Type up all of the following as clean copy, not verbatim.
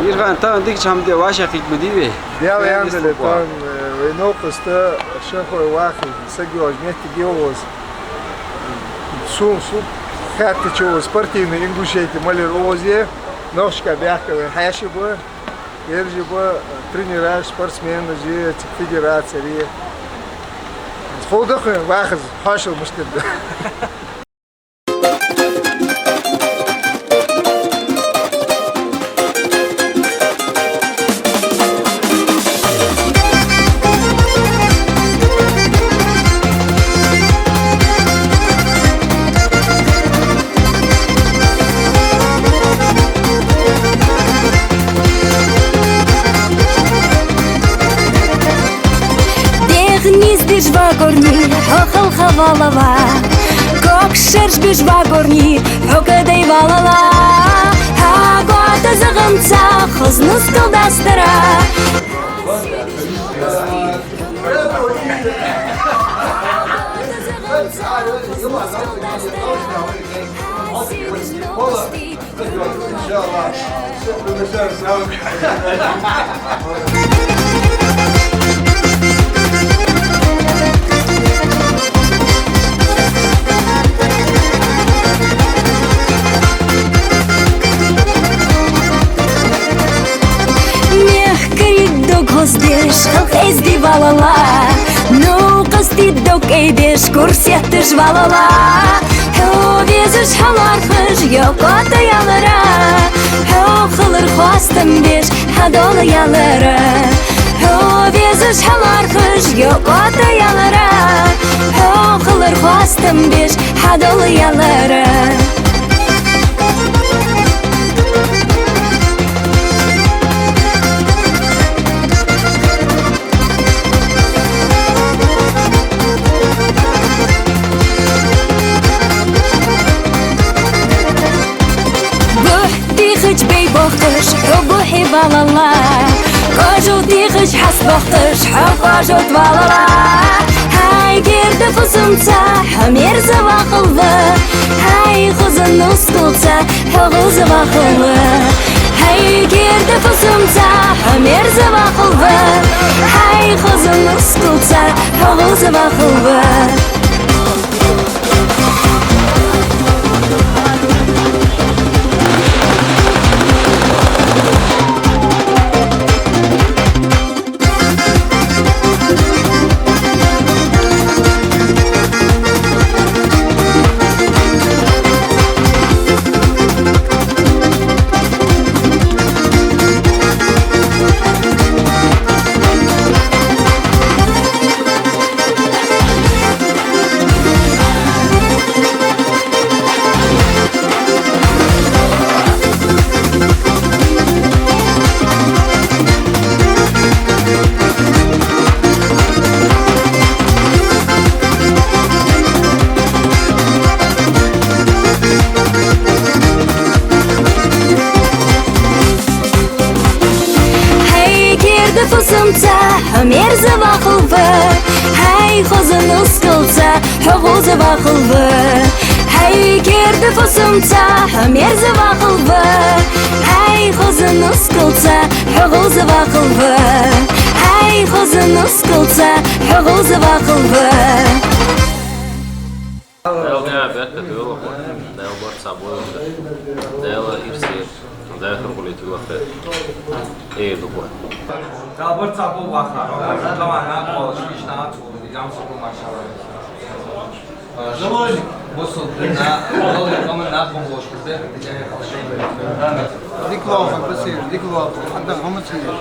يرغان تان ديك شام دي واشا قيك مديبي يا يعمل تان ونوقس تا شهر واحد سجوا جمعت جيوز سو خدت شو سبورتينو إنجليزي مالي روزي نوشكا بيحكي حاشي بوا يرجع بوا тренера спортсмен جي فيدراسية دي فوق واخذ حاشل مشكلة Жвагорни, хохол хавалава, кок шерш бежвагорни, хокадей валала, агота загамца, хознус колдастара. Хоздеш, халхезди валала, ну қасти док эйдеш, курсеттеш валала. Хо везеш халархыш, йокота ялара, хо хылыр хвастым беш, хадола ялара. Хо везеш халархыш, йокота ялара, хо хылыр хвастым беш, хадола ялара. بختش حبوحي بالله كاجو تيخش حس بختش حقاجو تبالله هاي قرد فسمتا حمير زوا قلبه هاي خزن نسكلتا حغو زوا قلبه هاي قرد فسمتا حمير زوا قلبه هاي خزن نسكلتا حغو زوا قلبه فسمتا حمير زوا قلبه هاي خزن نسكلتا حغو زوا قلبه هاي كرد فسمتا حمير زوا قلبه هاي خزن نسكلتا حغو زوا قلبه هاي خزن نسكلتا حغو زوا قلبه Dēlņā vērta dēlā, dēlā var sabojumda, dēlā ir siet, dēlā hrkulīt vilafēt, ēdu ko. Dēlā var sabojumda, dēlā nāk polškiš nācu, jām sabu mašāvā. Založi, busl, dēlā kaman nāk polškiš, dēlā kalšēn. Diklofa, basir, diklofa, hatta hamasiyya.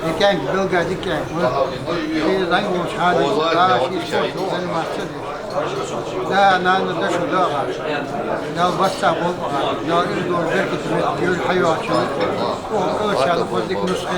Diken, bilga diken. Bir renk olmuş hadi. Daha şey çok benim mahsedi. ده نان ده شو ده ده بس أقول ده يردون بركة يقول حيوان شو وكل شيء هذا قصدك نسخة